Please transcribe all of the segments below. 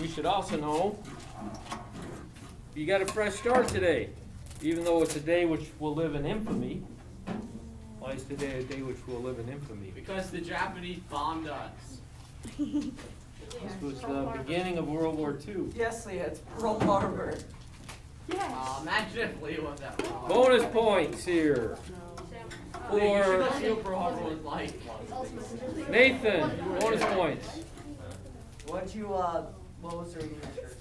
we should also know you got a fresh start today. Even though it's a day which will live in infamy. Why is today a day which will live in infamy? Because the Japanese bombed us. This was the beginning of World War II. Yes, Leah, it's Pearl Harbor. Yes. Imagine if Lee was that wrong. Bonus points here. Lee, you should For let see what Pearl Harbor was like. Nathan, bonus points. What was the reading at church?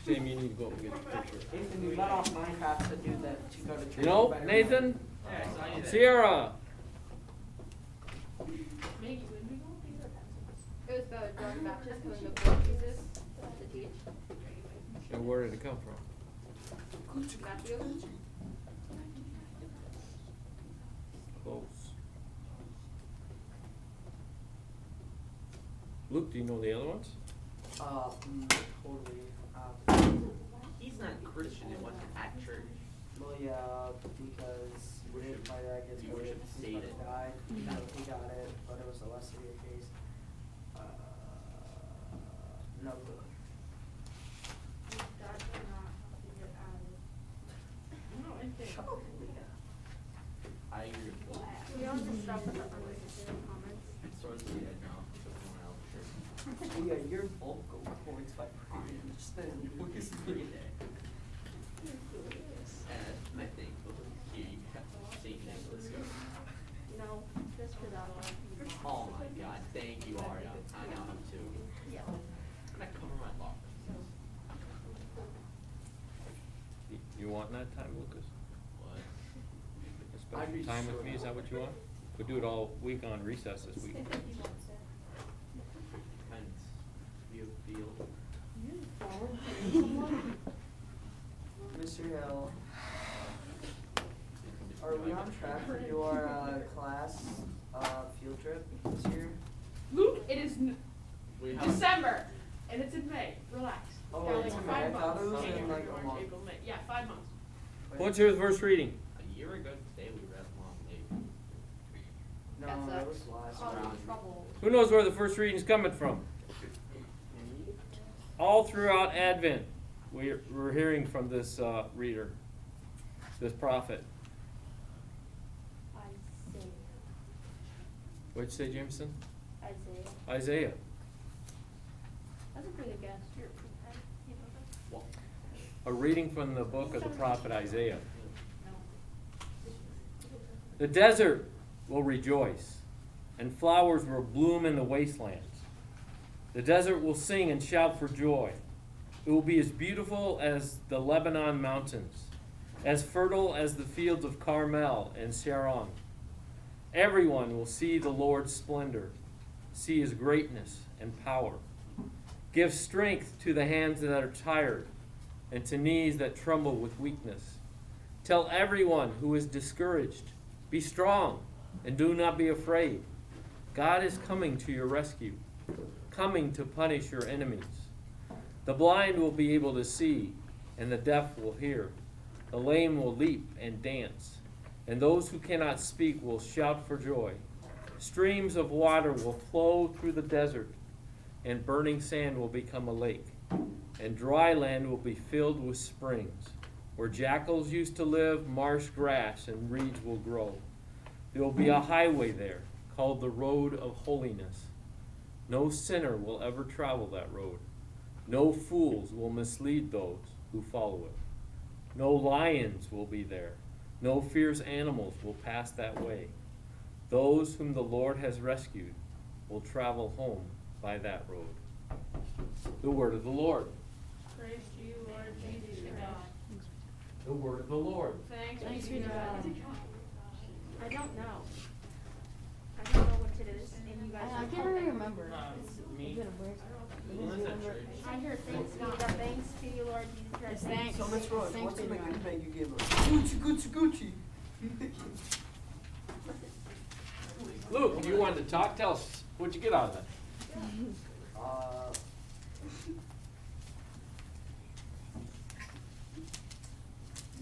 Sam, you need to go and get the picture. Nathan, you let off Minecraft to do that, to go to church. You know, better. Nathan, Yeah, I saw you there. Sierra, Maggie, when we go through the pencils? It was the John Baptist coming before Jesus to teach. and where did it come from? Matthew. Close. Luke, do you know the other ones? Totally. He's not Christian, it wasn't at church. Well, yeah, because we didn't fight that against You William. worship He's Satan. about to die. He got it, but it was a less severe case. No clue. I agree with Lee. We all just stop with the unnecessary comments. So is Lee, I know. So someone else, sure. Yeah, your vocal cords vibrating just then. Look at Lee there. And I think, here you have St. Nicholas go. No, just for that one. Oh my god, thank you, Aria. I now have two. Yeah. I'm gonna cover my locker. You want that time, Lucas? What? Spend some time with me, is that what you want? We'll do it all week on recess this week. Depends. You feel. Mr. Hill, are we on track to do our class field trip this year? Luke, it is We have. December, and it's in May. Relax. Oh, Got it's like in May. 5 I thought it months. was in, January, like, a March, month. April, May. Yeah, 5 months. Let's hear the first reading. A year ago today, we read Long Lake. No, That's that a was last cause round. of trouble. Who knows where the first reading's coming from? All throughout Advent, we're hearing from this reader, this prophet. Isaiah. What'd you say, Jameson? Isaiah. Isaiah. That's a pretty good guess. You're Well, A reading from the book of the prophet Isaiah. The desert will rejoice, and flowers will bloom in the wastelands. The desert will sing and shout for joy. It will be as beautiful as the Lebanon mountains, as fertile as the fields of Carmel and Sharon. Everyone will see the Lord's splendor, see his greatness and power. Give strength to the hands that are tired, and to knees that tremble with weakness. Tell everyone who is discouraged, be strong and do not be afraid. God is coming to your rescue, coming to punish your enemies. The blind will be able to see, and the deaf will hear. The lame will leap and dance, and those who cannot speak will shout for joy. Streams of water will flow through the desert, and burning sand will become a lake, and dry land will be filled with springs. Where jackals used to live, marsh grass and reeds will grow. There will be a highway there called the road of holiness. No sinner will ever travel that road. No fools will mislead those who follow it. No lions will be there. No fierce animals will pass that way. Those whom the Lord has rescued will travel home by that road. The word of the Lord. Praise to you, Lord Jesus Christ. The word of the Lord. Thanks be to God. I don't know. I don't know what it is, and you guys. I can't really remember. me. It's been a break. Melinda's at church. I hear thanks be to thanks to you, Lord Jesus Christ. It's thanks. So Miss Rose, Thanks what's be the to God. good bag you gave us? Gucci, Gucci, Gucci. Luke, you wanted to talk? Tell us what'd you get out of that?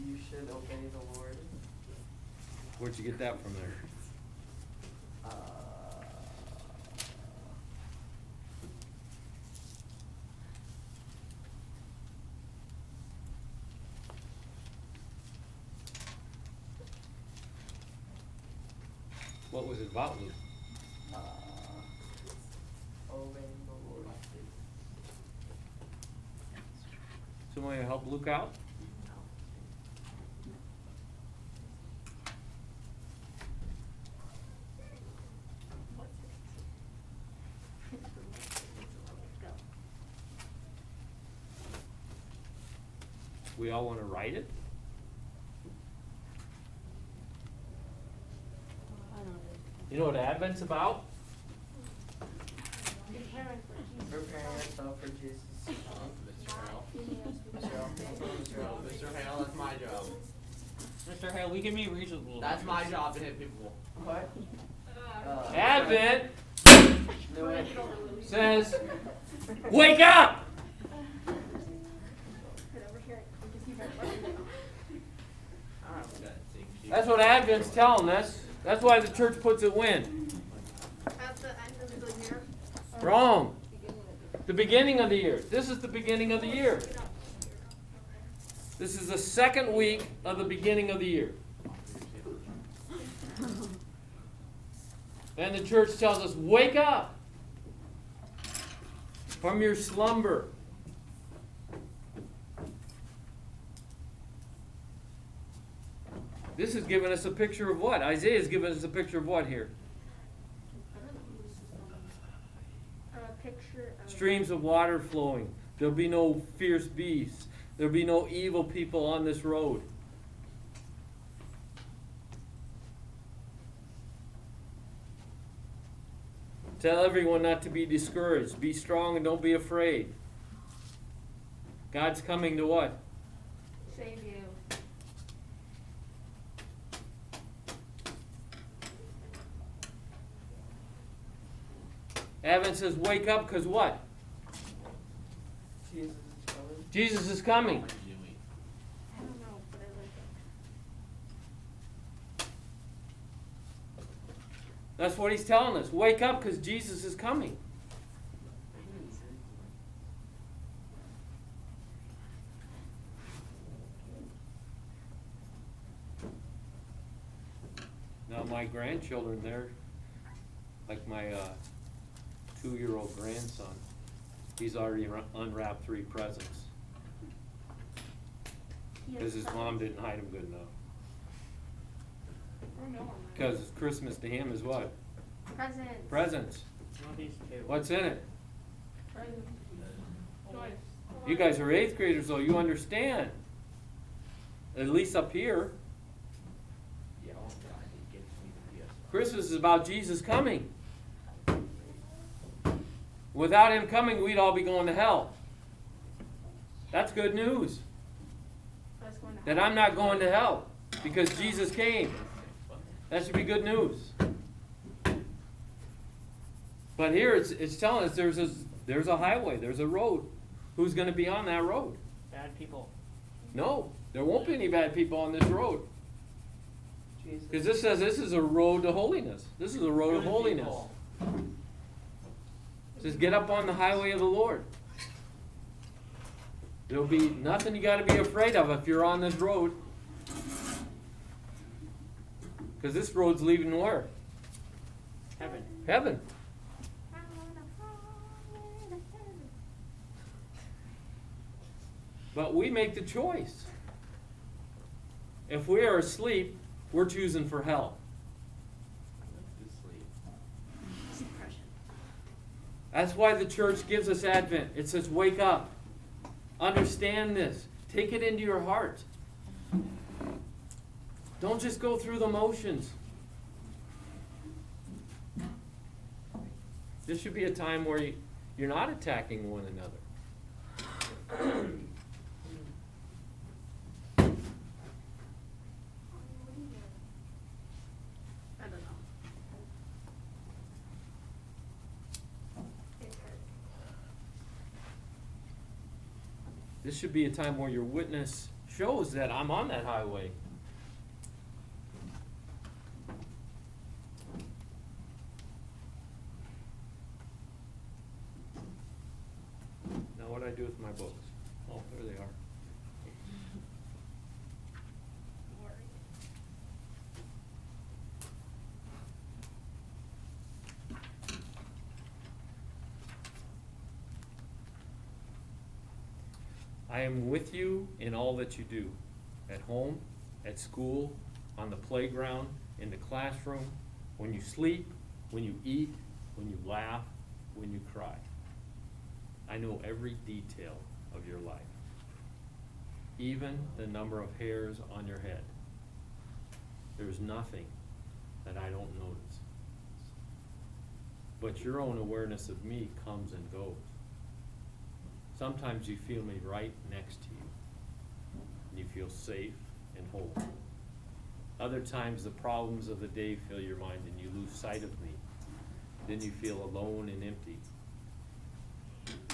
You should obey the Lord. Where'd you get that from there? What was it about, Luke? Obeying the Lord. Somebody help Luke out? We all want to write it? You know what Advent's about? Preparing yourself for Jesus. Mr. Hale. Mr. Mr. Hale, that's my job. Mr. Hale, we can be reasonable. That's my job to hit people. What? Advent Knew it. says, wake up! That's what Advent's telling us. That's why the church puts it when? At the end of the year. Wrong. The beginning of the year. This is the beginning of the year. This is the second week of the beginning of the year. And the church tells us, wake up from your slumber. This is giving us a picture of what? Isaiah is giving us a picture of what here? Picture of Streams of water flowing. There'll be no fierce beasts. There'll be no evil people on this road. Tell everyone not to be discouraged. Be strong and don't be afraid. God's coming to what? save you. Advent says, wake up, because what? Jesus is coming. Jesus is coming. I don't know, but I like it. That's what he's telling us. Wake up, because Jesus is coming. Now my grandchildren, they're like my 2-year-old grandson. He's already unwrapped 3 presents because his mom didn't hide them good enough. Oh, no. Because Christmas to him is what? Presents. Presents. Not these two. What's in it? Present. Joyce. You guys are 8th graders, though. You understand. At least up here. Yeah, oh God, he gives me the PS5. Christmas is about Jesus coming. Without him coming, we'd all be going to hell. That's good news. Let's go into That I'm not going to hell because Jesus came. That should be good news. But here it's telling us there's a highway, there's a road. Who's going to be on that road? Bad people. No, there won't be any bad people on this road. Jesus. Because this says this is a road to holiness. This is a road of Good holiness. people. It says get up on the highway of the Lord. There'll be nothing you got to be afraid of if you're on this road. Because this road's leaving where? Heaven. Heaven. But we make the choice. If we are asleep, we're choosing for hell. That's why the church gives us Advent. It says, wake up. Understand this. Take it into your heart. Don't just go through the motions. This should be a time where you're not attacking one another. I don't know. This should be a time where your witness shows that I'm on that highway. Now what do I do with my books? Oh, there they are. I am with you in all that you do, at home, at school, on the playground, in the classroom, when you sleep, when you eat, when you laugh, when you cry. I know every detail of your life, even the number of hairs on your head. There's nothing that I don't notice. But your own awareness of me comes and goes. Sometimes you feel me right next to you, and you feel safe and whole. Other times the problems of the day fill your mind and you lose sight of me. Then you feel alone and empty.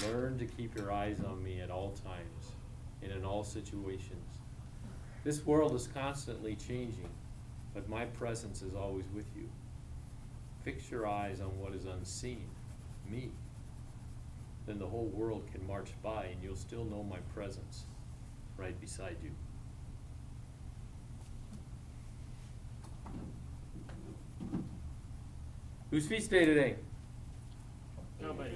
Learn to keep your eyes on me at all times and in all situations. This world is constantly changing, but my presence is always with you. Fix your eyes on what is unseen, me. Then the whole world can march by and you'll still know my presence right beside you. Whose feast day today? Nobody's.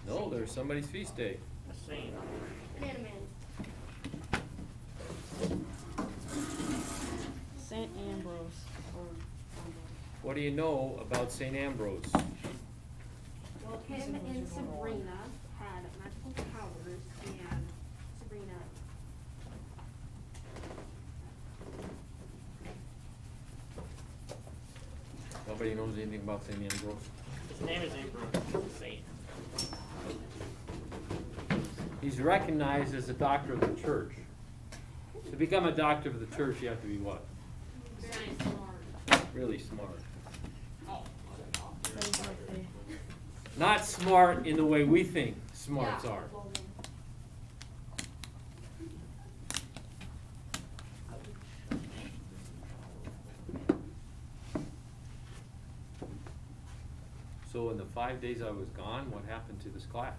No, there's somebody's feast day. A saint. Banana Man. Saint Ambrose or What do you know about St. Ambrose? Well, him and Sabrina had magical powers, and Sabrina. Nobody knows anything about St. Ambrose? His name is Ambrose. He's a saint. He's recognized as a doctor of the church. To become a doctor of the church, you have to be what? Very smart. Really smart. His birthday. Not smart in the way we think smarts Yeah. are. So in the 5 days I was gone, what happened to this class?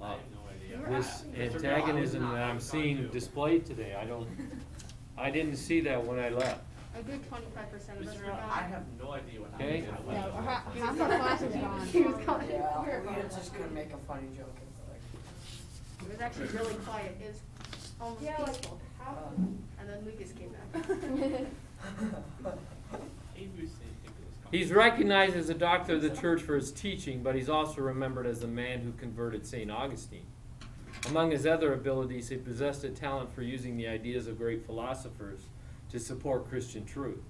I have no idea. This Mr. Bill, I was antagonism not- that I I'm was gone seeing too. displayed today, I didn't see that when I left. A good 25% of us Mr. were Bill, gone. I have no idea what Okay. happened. Yeah, half our class is gone. He was gone. Yeah, we just couldn't make a funny joke. It's It was actually really quiet. It was almost peaceful. And then Lucas came back. He's recognized as a doctor of the church for his teaching, but he's also remembered as the man who converted St. Augustine. Among his other abilities, he possessed a talent for using the ideas of great philosophers to support Christian truth.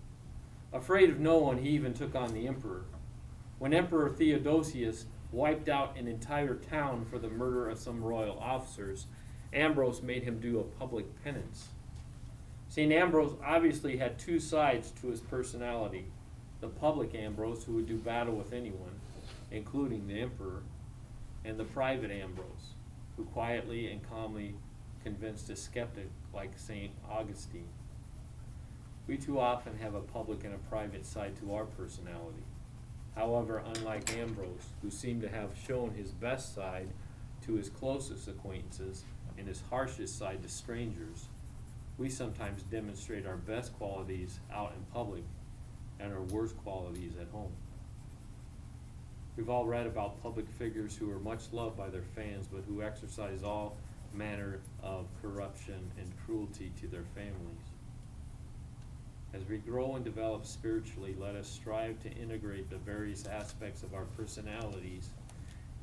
Afraid of no one, he even took on the emperor. When Emperor Theodosius wiped out an entire town for the murder of some royal officers, Ambrose made him do a public penance. St. Ambrose obviously had two sides to his personality. The public Ambrose, who would do battle with anyone, including the emperor, and the private Ambrose, who quietly and calmly convinced a skeptic like St. Augustine. We too often have a public and a private side to our personality. However, unlike Ambrose, who seemed to have shown his best side to his closest acquaintances and his harshest side to strangers, we sometimes demonstrate our best qualities out in public and our worst qualities at home. We've all read about public figures who are much loved by their fans, but who exercise all manner of corruption and cruelty to their families. As we grow and develop spiritually, let us strive to integrate the various aspects of our personalities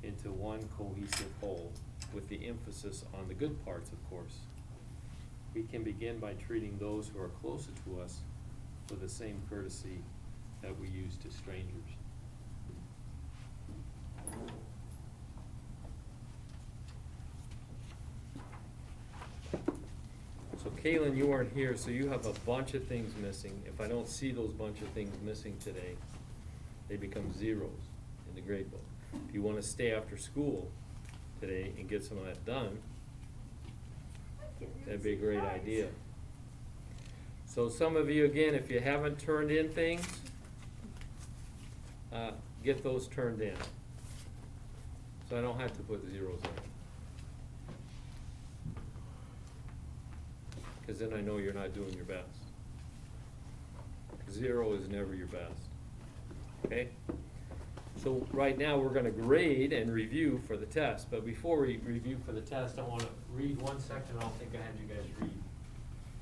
into one cohesive whole, with the emphasis on the good parts, of course. We can begin by treating those who are closer to us with the same courtesy that we use to strangers. So Kaylin, you weren't here, so you have a bunch of things missing. If I don't see those bunch of things missing today, they become zeros in the grade book. If you want to stay after school today and get some of that done, that'd be a great idea. So some of you, again, if you haven't turned in things, get those turned in. So I don't have to put zeros in. Because then I know you're not doing your best. 'Cause 0 is never your best. Okay? So right now, we're gonna grade and review for the test, but before we review for the test, I wanna read one section I don't think I had you guys read,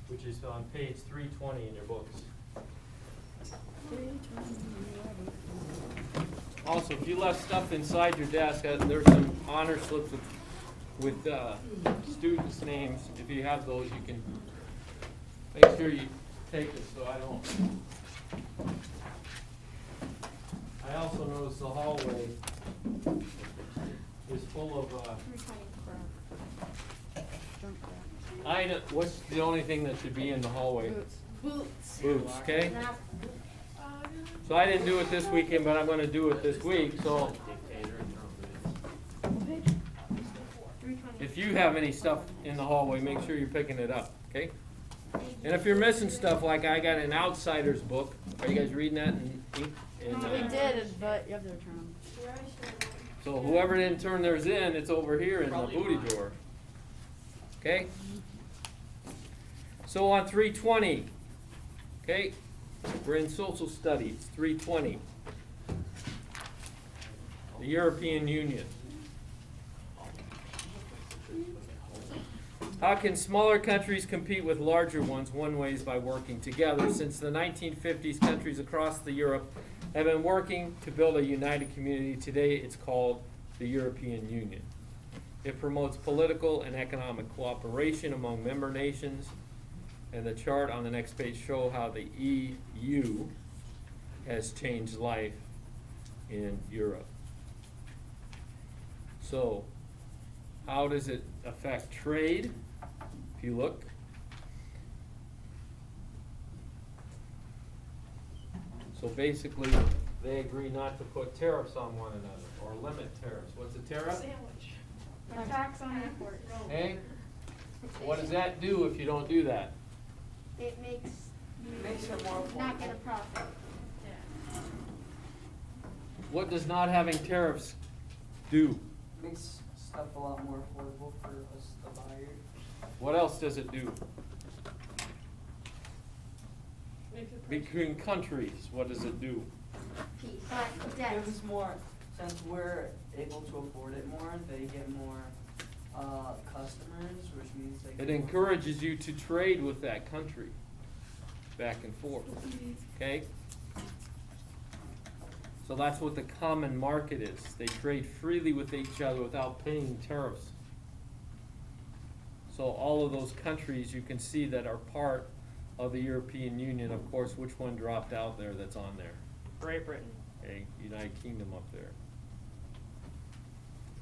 which is on page 320 in your books. Also, if you left stuff inside your desk, there's some honor slips with students' names. If you have those, you can make sure you take it so I don't. I also noticed the hallway is full of, what's the only thing that should be in the hallway? Boots. Boots, okay? So I didn't do it this weekend, but I'm gonna do it this week, so if you have any stuff in the hallway, make sure you're picking it up, okay? And if you're missing stuff, like I got an outsider's book, are you guys reading that in ink? We did, but you have to return them. So whoever didn't turn theirs in, it's over here in the Probably booty mine. drawer. Okay? So on 320, okay, we're in social studies, 320. The European Union. How can smaller countries compete with larger ones? One way is by working together. Since the 1950s, countries across Europe have been working to build a united community. Today, it's called the European Union. It promotes political and economic cooperation among member nations, and the chart on the next page shows how the EU has changed life in Europe. So, how does it affect trade? If you look, so basically, they agree not to put tariffs on one another or limit tariffs. What's a tariff? A tax on imports. Okay? What does that do if you don't do that? It makes Makes it more not get a affordable. profit. What does not having tariffs do? Makes stuff a lot more affordable for us, the buyer. What else does it do? Between countries, what does it do? Peace. Debt. Gives us more, since we're able to afford it more, they get more, customers, which means they. It get more- encourages you to trade with that country, back and forth, okay? So that's what the common market is. They trade freely with each other without paying tariffs. So all of those countries you can see that are part of the European Union, of course, which one dropped out there that's on there? Great Britain. Okay, United Kingdom up there.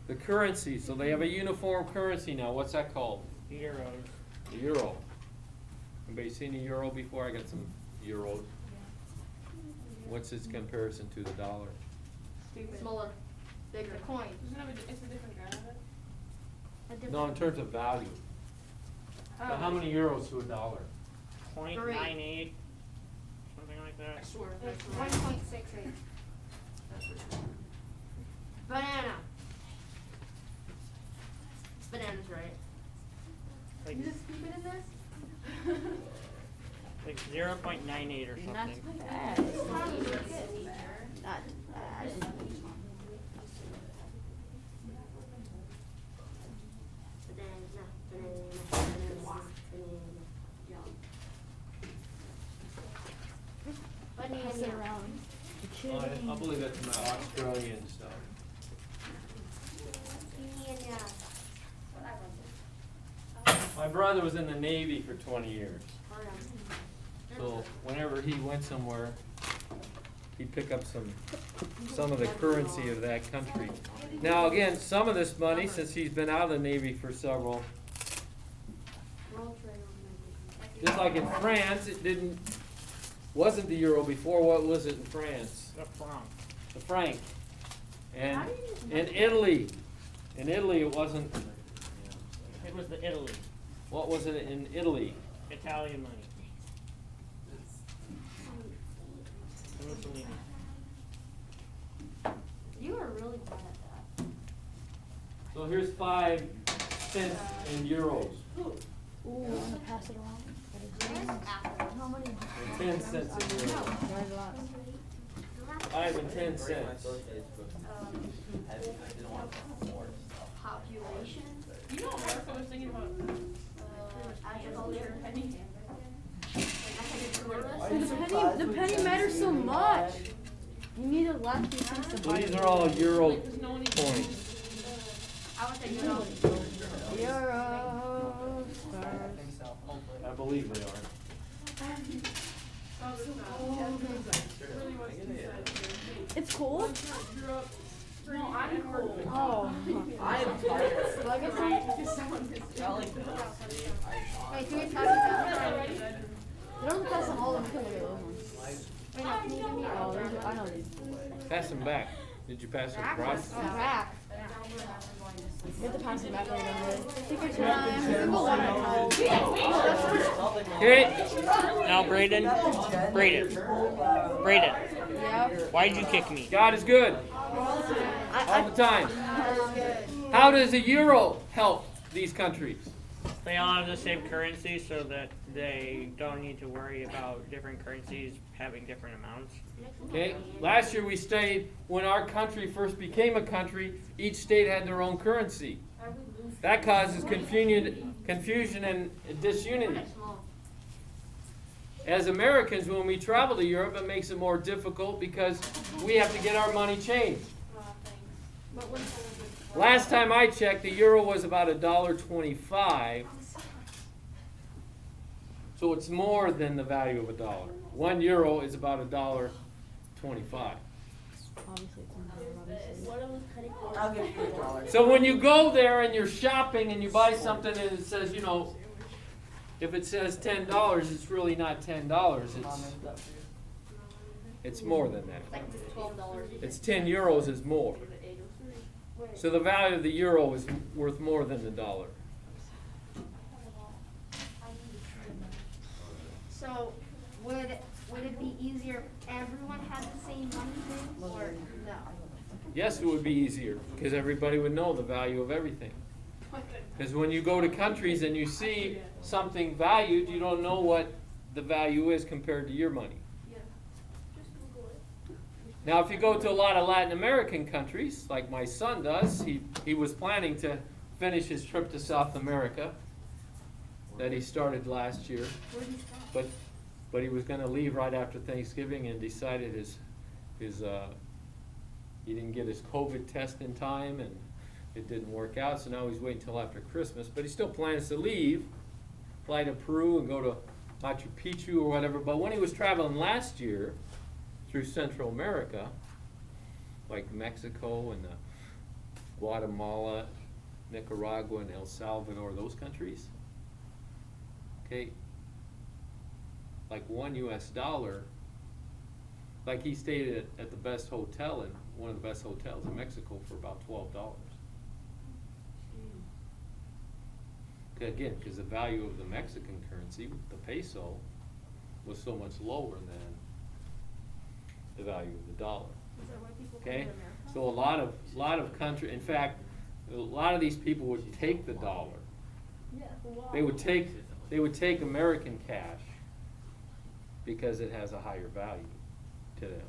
The currency, so they have a uniform currency now. What's that called? Euros. The euro. Anybody seen a euro before? I got some euros. What's its comparison to the dollar? Smaller, bigger coin. It's a different graph. No, in terms of value. So how many euros to a dollar? 0.98, something like that. I swear. It's 1.68. Banana. Banana's right. Like, You just keep it in this? like 0.98 or And that's something. bad. Not bad. Banana. Pass it around. I believe that's my Australian stuff. My brother was in the Navy for 20 years. So whenever he went somewhere, he'd pick up some of the currency of that country. Now again, some of this money, since he's been out of the Navy for several, just like in France, wasn't the euro before. What was it in France? The franc. The franc. And in Italy, it wasn't. It was the Italy, What was it in Italy? Italian money. Mussolini. You are really bad at that. So here's 5 cents in euros. Ooh, I'm gonna pass it around. That is- How many? 10 cents in euros. There's lots. 5 and 10 My cents. birthday's booked heavy. I didn't want to put more stuff. Population, You know, America was thinking about. agriculture. The penny matters so much. You need a last few cents to So buy these it. are all euro Because no one even. coins. I would say you know. Euro I stars. think so, hopefully. I believe they are. Oh, it's not. It really was inside. It's cold? No, I'm cold. Oh. I am tired. Do I get some? I like this. Wait, can we pass it down? You don't pass them all of them. You can look at those ones. Wait, no, can you give me Oh, these are, I know these. Pass them back. Did you pass them across? Oh, back. You have to pass them back later. Take your time. You can go one at a time. Okay, Now, Braden. Braden. Braden. Yeah. Why'd you kick me? God is good all the time. How does a euro help these countries? They all have the same currency so that they don't need to worry about different currencies having different amounts. Okay, last year we stayed, when our country first became a country, each state had their own currency. That causes confusion and disunity. As Americans, when we travel to Europe, it makes it more difficult because we have to get our money changed. Last time I checked, the euro was about $1.25. So it's more than the value of $1. 1 euro is about $1.25. Obviously, it's I'll give you $1. So when you go there and you're shopping and you buy something and it says, you know, if it says $10, it's really not $10. It's more than that. Like $12. It's 10 euros is more. So the value of the euro is worth more than the dollar. So, would it be easier if everyone had the same money thing, or no? Yes, it would be easier because everybody would know the value of everything. Because when you go to countries and you see something valued, you don't know what the value is compared to your money. Now, if you go to a lot of Latin American countries, like my son does, he was planning to finish his trip to South America that he started last year, but he was going to leave right after Thanksgiving and decided he didn't get his COVID test in time and it didn't work out, so now he's waiting until after Christmas. But he still plans to leave, fly to Peru and go to Machu Picchu or whatever. But when he was traveling last year through Central America, like Mexico and Guatemala, Nicaragua, and El Salvador, those countries, okay, like $1 US, like he stayed at the best hotel in one of the best hotels in Mexico for about $12. Again, because the value of the Mexican currency, the peso, was so much lower than the value of the dollar. Okay, so a lot of country, in fact, a lot of these people would take the dollar. They would take American cash because it has a higher value to them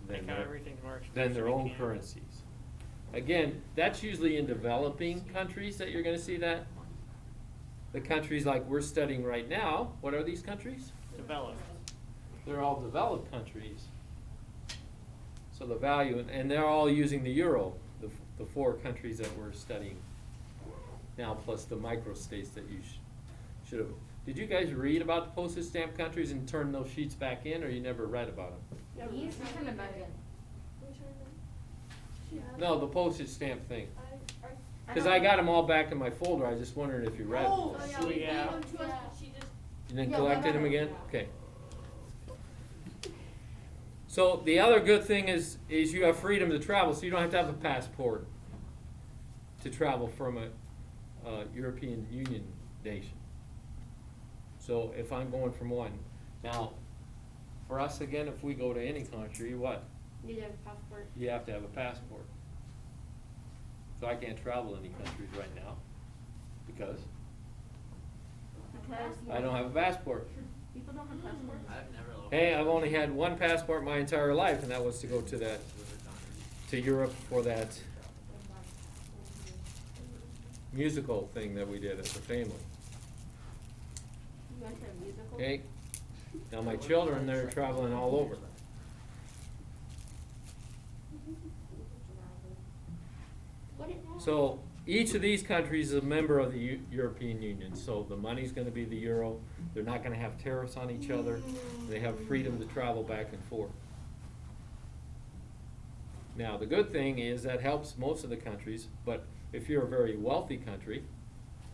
Make out everything's more expensive. than their in own Canada. currencies. Again, that's usually in developing countries that you're going to see that. The countries like we're studying right now, what are these countries? Developed. They're all developed countries. So the value, and they're all using the euro, the 4 countries that we're studying now, plus the microstates that you should have. Did you guys read about the postage stamp countries and turn those sheets back in, or you never read about them? These turn it back in. No, the postage stamp thing. Because I got them all back in my folder. I was just wondering if you read them. Oh, So, yeah. You then collected them again? Okay. So the other good thing is you have freedom to travel, so you don't have to have a passport to travel from a European Union nation. So if I'm going from one, now for us again, if we go to any country, what? You have a passport. You have to have a passport. So I can't travel any countries right now because I don't have a passport. People don't have passports. I've never looked. Hey, I've only had one passport my entire life, and that was to go to Europe for that musical thing that we did as a family. You went to a musical? Okay? Now my children, they're traveling all over. So each of these countries is a member of the European Union, so the money's gonna be the euro. They're not gonna have tariffs on each other. They have freedom to travel back and forth. Now, the good thing is that helps most of the countries, but if you're a very wealthy country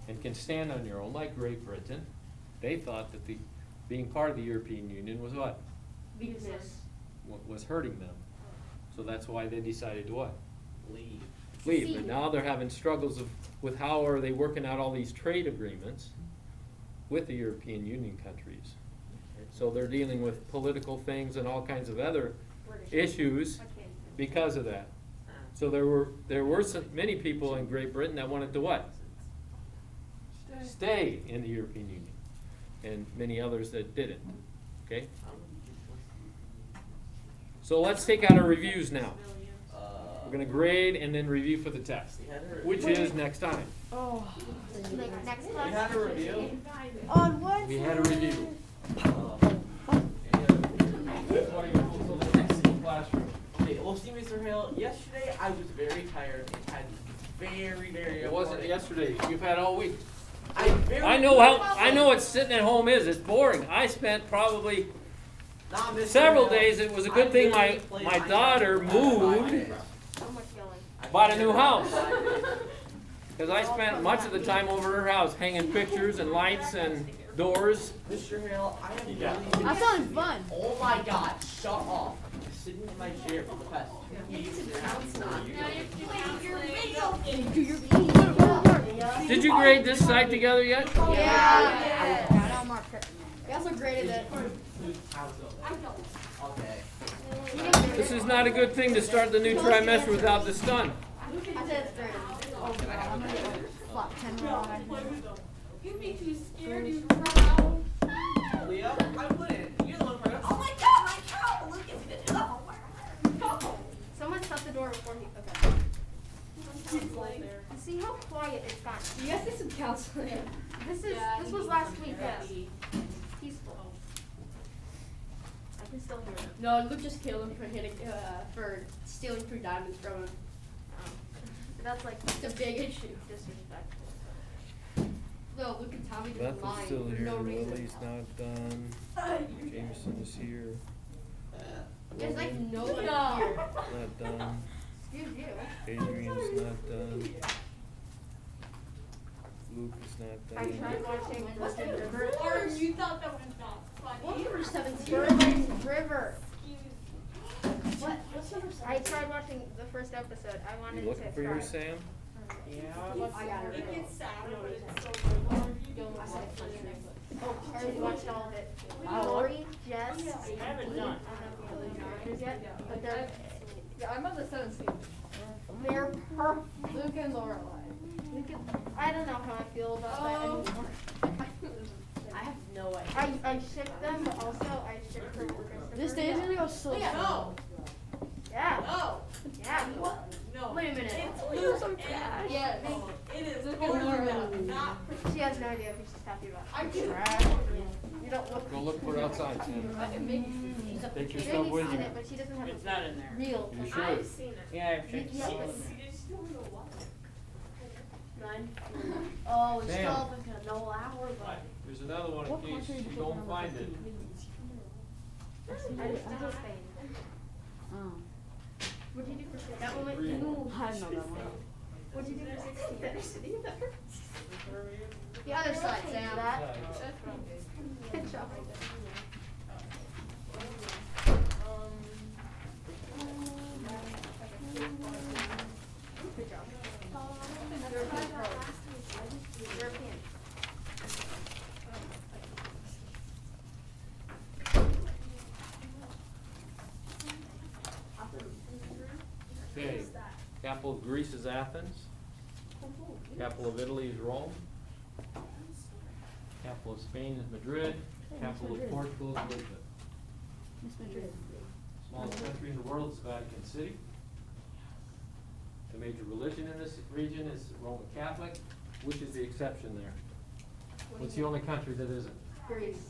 and can stand on your own, like Great Britain, they thought that being part of the European Union was what? Weakness. Was hurting them. So that's why they decided to what? Leave. Leave. But now they're having struggles with how are they working out all these trade agreements with the European Union countries. So they're dealing with political things and all kinds of other issues because of that. So there were many people in Great Britain that wanted to what? Stay in the European Union, and many others that didn't. Okay. So let's take out our reviews now. We're gonna grade and then review for the test, which is next time. Oh. Next We class. had a review. On what? We had a review. Okay, well, see, Mr. Hale, yesterday I was very tired and had very, very. It wasn't important- yesterday. You've had all week. I I know what sitting at home is. It's boring. I spent probably several days. It was a good thing my daughter moved, So much yelling. bought a new house. Because I spent much of the time over her house hanging pictures and lights and doors. Mr. Hale, I have Yeah. really. That sounds fun. Oh my God! Shut off! Sitting in my chair for the past 2 weeks and having not. Did you grade this side together yet? Yeah. I don't mark her. We also graded it. Okay. This is not a good thing to start the new trimester without this done. I said it's graded. Oh, God. I'm gonna get flop 10 wrong. You'd be too scared to run out. Leo, I wouldn't. You're the one for. Oh my God, my cow! Look at it. Oh, someone shut the door before he. Okay. See how quiet it's gotten. You guys need some counseling. This was last week. Yes. Peaceful. I can still hear it. No, Luke just killed him for stealing 3 diamonds from him. That's like It's a big issue. disrespectful. No, Luke and Tommy just Beth is lying still for here. no reason. Lily's not done. Jameson is here. There's like Logan, no one here. not done. Excuse you. Adrian's not done. Luke is not I done. tried watching Broken River. You thought that was not What funny. number 17? River. What? What's number 17? I tried watching the first episode. I wanted You looking to for try. yours, Sam? I got It it. gets sad, but it's so good. I said country. Oh, I already watched all of it. Wow. Lori, Jess, I haven't done. I don't know the other characters yet, but they're I'm on the 17th. they're perfect. Luke and Lorelai. I don't know how I feel about that anymore. I have no idea. I ship them, but also I ship her with Christopher. This day is gonna go so No, Yeah. no, Yeah. no. Wait a minute. It's Luke and Yes. it is Luke Lord and Laura. Beth, not She has no idea who she's happy about. I do. You don't look. Go look for it outside, Sam. I can make you see. Take your stuff Jamie's with seen you. it, but she doesn't have It's a not in there. real. You sure? I've seen it. Yeah, I've checked Yeah, all but- of them. You just don't know what. 9. Oh, it's Damn. still like a no hour, but. There's another one in case you don't find it. I just still Spain. What'd you do for 16? That one went. Read. Ooh. I know that one. What'd you do for 16? The other side, Sam. That. Good job. Good job. European pros. European. Okay. Capital of Greece is Athens. Capital of Italy is Rome. Capital of Spain is Madrid. Capital of Portugal is Lisbon. Miss Madrid. Smallest country in the world is Vatican City. The major religion in this region is Roman Catholic, which is the exception there. What's the only country that isn't?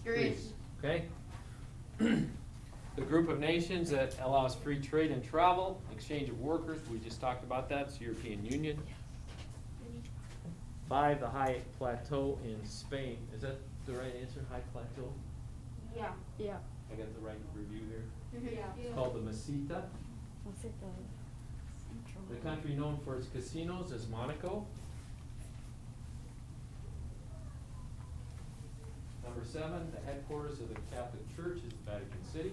Greece. Okay? The group of nations that allows free trade and travel, exchange of workers, we just talked about that, it's European Union. 5, the high plateau in Spain. Is that the right answer, high plateau? Yeah. Yeah. I got the right review here. Yeah. It's called the Meseta. What's it the central? The country known for its casinos is Monaco. Number 7, the headquarters of the Catholic Church is Vatican City.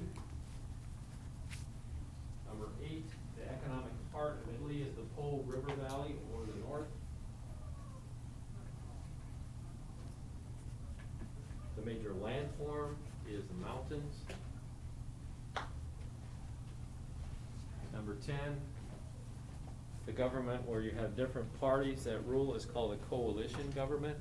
Number 8, the economic heart of Italy is the Po River Valley or the north. The major landform is the mountains. Number 10, the government where you have different parties that rule is called a coalition government.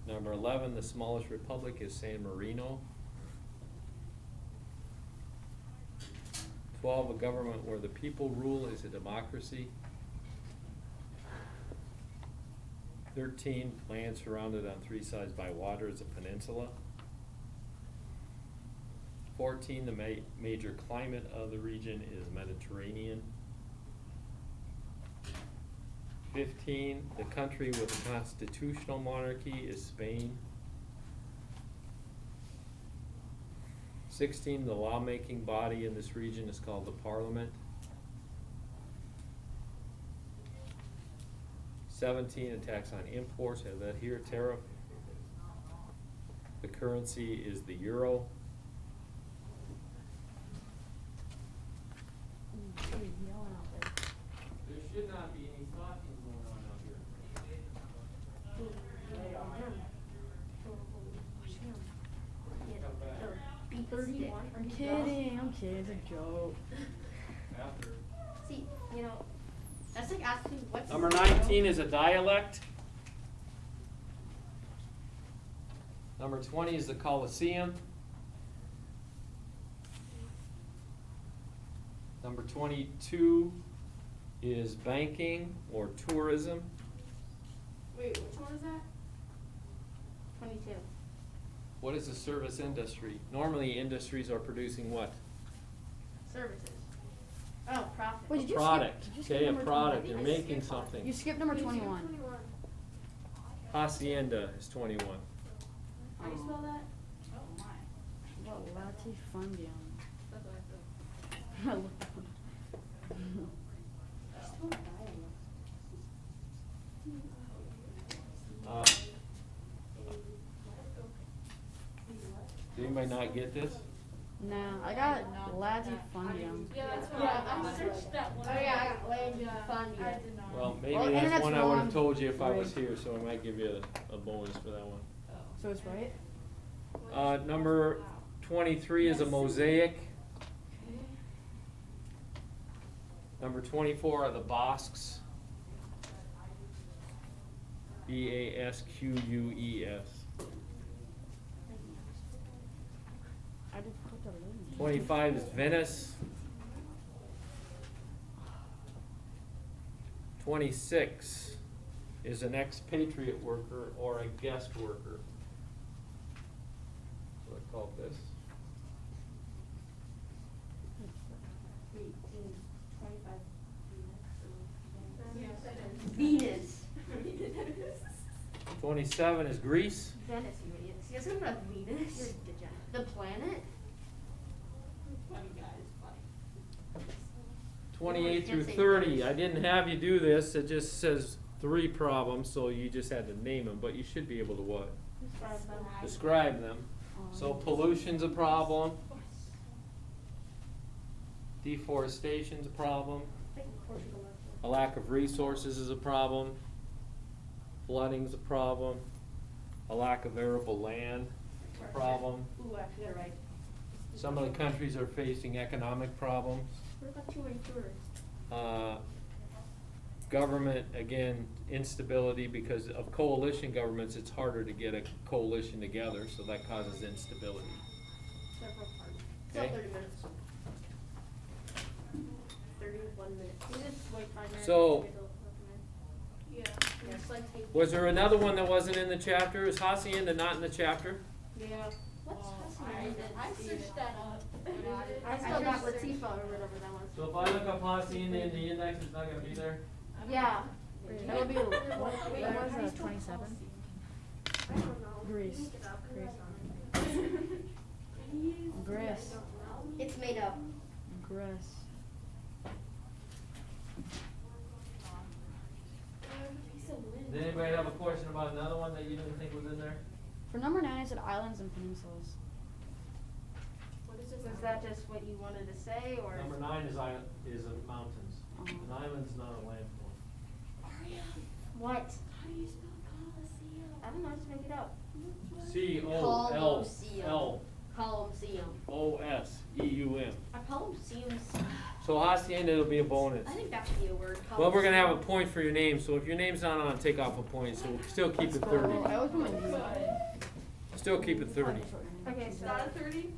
Number 11, the smallest republic is San Marino. 12, a government where the people rule is a democracy. 13, land surrounded on 3 sides by water is a peninsula. 14, the major climate of the region is Mediterranean. 15, the country with a constitutional monarchy is Spain. 16, the lawmaking body in this region is called the Parliament. 17, a tax on imports, have that here, tariff. The currency is the euro. There should not be any talking going on out here. I'm kidding. It's a joke. After. See, you know, that's like asking what's. Number 19 is a dialect. Number 20 is the Colosseum. Number 22 is banking or tourism. Wait, which one is that? 22. What is the service industry? Normally industries are producing what? Services. Oh, profit. Wait, did you Product. skip, did you skip Okay, a number product. 21? They're making something. You skipped number 21. Hacienda is 21. How do you spell that? What latifundium? That's what I said. I looked up. Did anybody not get this? Nah, I got latifundium. Yeah, that's what Yeah, I searched that one. Oh, yeah, I got land Yeah, fund. I did not. Well, maybe Well, that's internet's one I would have wrong. told you if I was Right. here, so I might give you a bonus for that one. So it's right? Number 23 is a mosaic. Number 24 are the Basques. Basqueus. I just put the link. 25 is Venice. 26 is an expatriate worker or a guest worker. That's what I call this. 25 Venus. 27 is Greece. Venice, you idiot. See, I was gonna put Venus. The planet? Funny guys, funny. 28 through Can't say 30, Venice. I didn't have you do this, it just says 3 problems, so you just had to name them, but you should be able to what? Describe them. So pollution's a problem. Deforestation's a problem. A lack of resources is a problem. Flooding's a problem. A lack of arable land is a problem. Ooh, actually, you're right. Some of the countries are facing economic problems. What about touring tourists? government, again, instability, because of coalition governments, it's harder to get a coalition together, so that causes instability. Several parts. Okay. So 30 minutes. 31 minutes. You just wait 5 minutes. So- to get the Yeah. It's like taking. Was there another one that wasn't in the chapter? Is Hacienda not in the chapter? Yeah. What's I searched that up. I still got Latifa or whatever that was. So if I look up Hacienda in the index, it's not gonna be there? Yeah. That would be, what was 27? I don't know. Greece. Look it up. Greece. It's made up. Greece. Did anybody have a question about another one that you didn't think was in there? For number 9, I said islands and peninsulas. What is this? Was that just what you wanted to say, or? Number 9 is mountains. An island's not a landform. What? How do you spell Colosseum? I don't know, just make it up. C-O-L-L-O-S-E-U-M. Colosseum. A Colosseum. So Hacienda will be a bonus. I think that should be a word. Well, we're gonna have a point for your name, so if your name's not on, take off a point, so we'll still keep it 30. I always put my name. Still keep it 30. Okay, It's so. not a 30?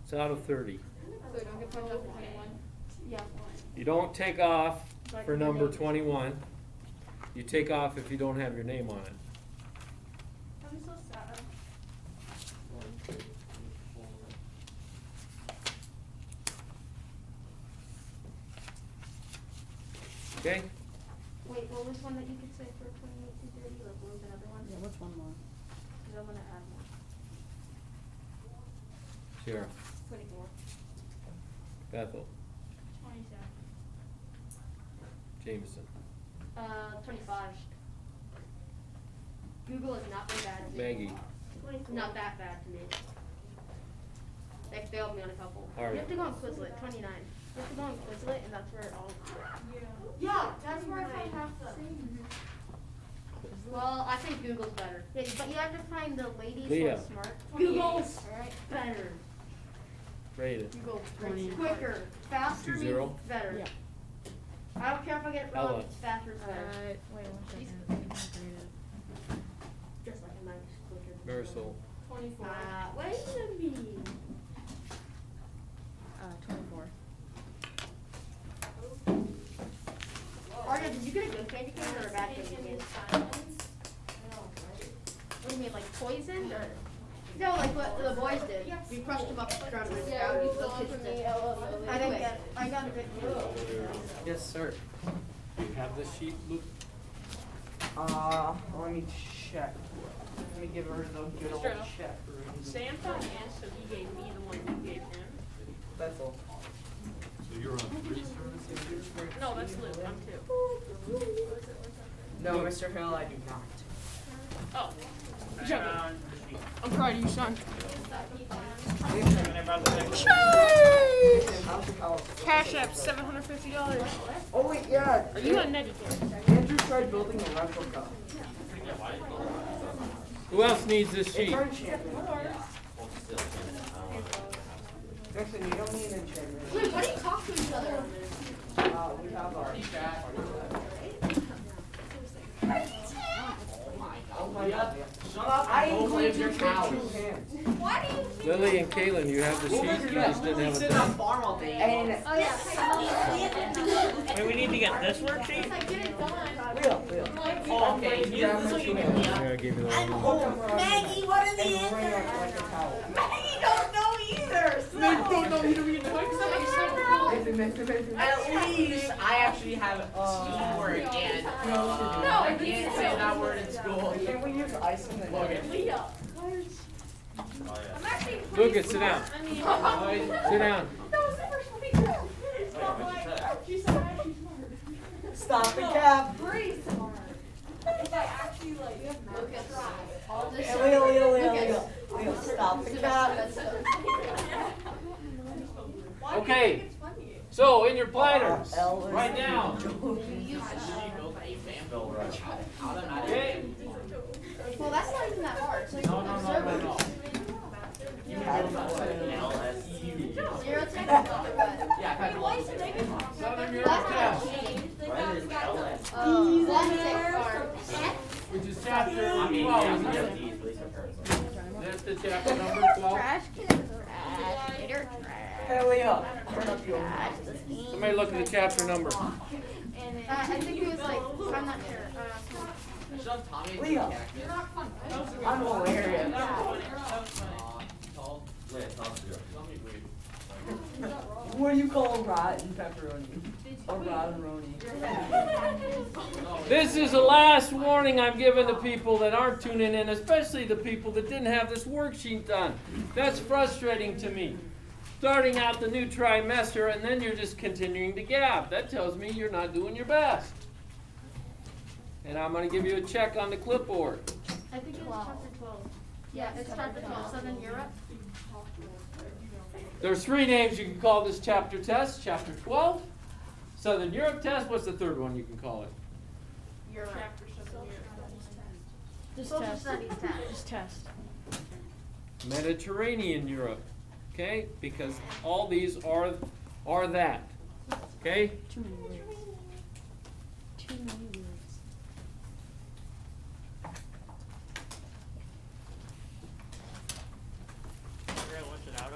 It's out of 30. So don't get punched up for 21? Yeah. You don't take off for number 21. You take off if you don't have your name on it. I'm so sad. Okay? Wait, what was one that you could say for 28 to 30? Like, what was another one? Yeah, what's one more? Because I want to add more. Sierra, 24. Bethel, 27. Jameson, 25. Google has not been bad to me. Maggie, Not that bad to me. They failed me on a couple. You Aria. have to go on Quizlet, 29. You have to go on Quizlet, and that's where it all. Yeah, that's where I found half them. Well, I think Google's better. Yeah, but you have to find the ladies Leah. so smart. Google's Alright. better. Rated, Google. 20. Quicker. Faster 2-0. means better. Yeah. I don't care if I get it wrong, Ella. it's faster is better. Wait 1 second. Just like a nice quicker. Marisol, 24. Wait a minute. 24. Arya, did you get a good candy cane or a bad candy cane? What do you mean, like poisoned or? No, like what the boys did. We crushed them up, ground them down, you those kids did. I didn't get it. I got a good Yes, sir. you have this sheet, Luke? Let me check. Let me give her the good old Mr. L. check. Sam thought yes, so he gave me the one you gave him. That's all. So you're on 3 services here? No, that's Luke. I'm 2. No, Mr. Hill, I do not. Oh. Background. I'm proud of you, son. Cash app $750. Oh wait, yeah. Are you on Medicare? Andrew tried building a replica. Who else needs this sheet? It's our enchantment. Actually, you don't need an enchantment. Wait, why do you talk to each other on this? We have our chat. Oh my god. Shut up. I include your cow. Why do you think? Lily and Kaylin, you have the sheet, you just didn't have it done. farm all day. And Oh yeah. Wait, we need to get this worksheet? Leo. Oh, okay. This will give me Yeah, I gave you the one. Maggie, what are the answers? Maggie don't know either. Maggie don't know either. At least I actually have teamwork and I can't say that word in school. Can we use ice in the Logan. Leah. I'm actually. Look it, sit down. I mean, Sit down. that was the first one he said. I'm like, she said I'm actually smart. Stop the cap. Very smart. If I actually like Look at try. all this. Leo, stop the cap. Okay, so in your planners, write down. Okay? Well, that's not even that hard. So you No, can no, observe no, it. no, no. Zero to but Yeah, Southern Europe test. Mine is LS. Which is chapter I mean, 12, yeah, isn't we it? have these, but these are parents. That's the chapter number 12. Trash can. Trash. Gator. Hey, Leah, turn up your. Somebody look at the chapter number. I think it was like, I'm not sure. Shove Tommy into Leah. the cactus. I'm hilarious. Tall. Leah, tall zero. What do you call a rotten pepperoni? A rotten-roni. This is the last warning I'm giving to people that aren't tuning in, especially the people that didn't have this worksheet done. That's frustrating to me. Starting out the new trimester and then you're just continuing to gab. That tells me you're not doing your best. And I'm going to give you a check on the clipboard. I think it was chapter 12. Yeah, it's chapter 12, Southern Europe. There's 3 names you can call this chapter test. Chapter 12, Southern Europe test. What's the third one you can call it? Europe. Just Social test. studies test. Just test. Mediterranean Europe. Okay? Because all these are that. Okay? Too many words. Too many words.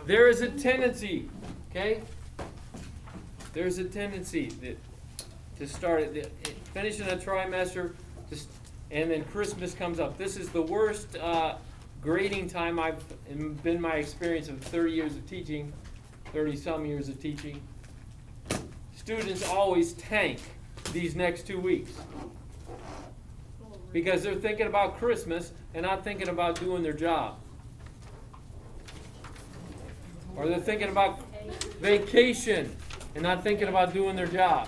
There is a tendency, okay? There's a tendency that to start finishing a trimester, and then Christmas comes up. This is the worst grading time I've been my experience of 30 years of teaching, 30-some years of teaching. Students always tank these next 2 weeks because they're thinking about Christmas and not thinking about doing their job. Or they're thinking about vacation and not thinking about doing their job.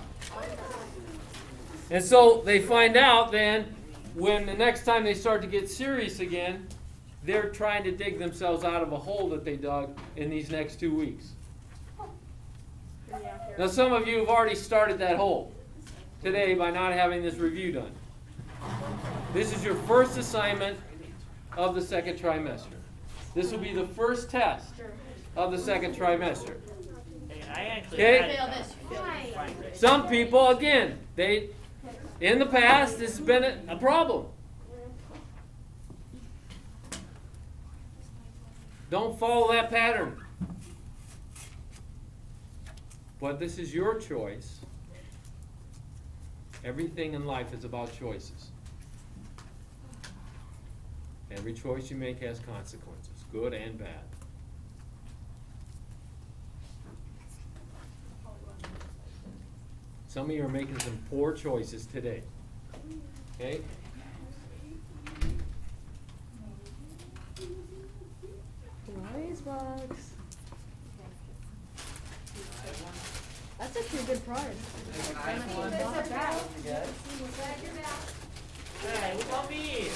And so they find out then when the next time they start to get serious again, they're trying to dig themselves out of a hole that they dug in these next 2 weeks. Now some of you have already started that hole today by not having this review done. This is your first assignment of the second trimester. This will be the first test of the second trimester. Okay? Some people, again, in the past, this has been a problem. Don't follow that pattern. But this is your choice. Everything in life is about choices. Every choice you make has consequences, good and bad. Some of you are making some poor choices today. Okay? Prize box. That's actually a good prize. Hey, what about me?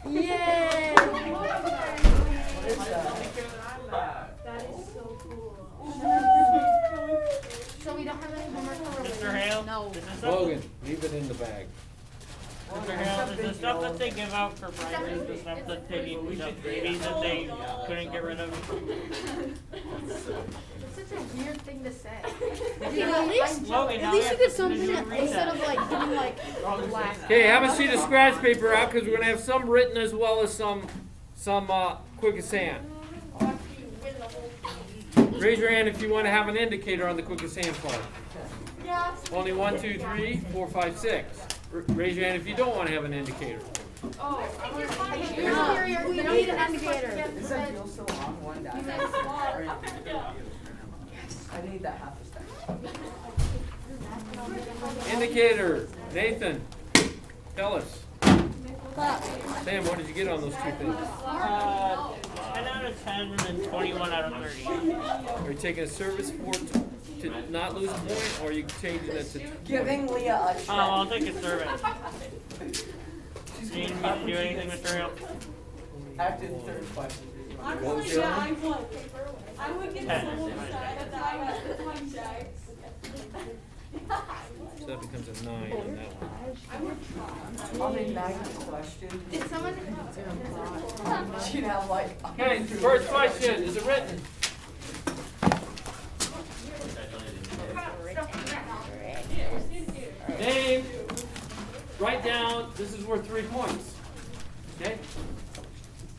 Yay! What is that? That is so cool. So we don't have any homework for Mr. Hale? No. This is stuff, Logan, leave it in the bag. Mr. Hale, is the stuff that they give out for prizes, the stuff that they need, the babies that they couldn't get rid of? It's such a weird thing to say. At least, Logan, now at least you get to something do instead of recess. like getting like black. Okay, have a sheet of scratch paper out because we're going to have some written as well as some quick as sand. Raise your hand if you want to have an indicator on the quick as sand part. Only 1, 2, 3, 4, 5, 6. Raise your hand if you don't want to have an indicator. No, We need an indicator. is that deal still on? One die. I need that half a stack. Indicator, Nathan, tell us. Sam, what did you get on those 2 things? 10 out of 10 and then 21 out of 30. Are you taking a service for to not lose a point, or are you changing it to 20? Giving Leah a check. Oh, I'll take a service. Do you need me to do anything, Mr. Hale? After the third question. I'm What was really the bad. other I'm like, I would get so upset if I got my checks. So that becomes a 9 on that one. On the next question, Did someone? she'd have like. Okay, first question, is it written? This is worth 3 points. Okay?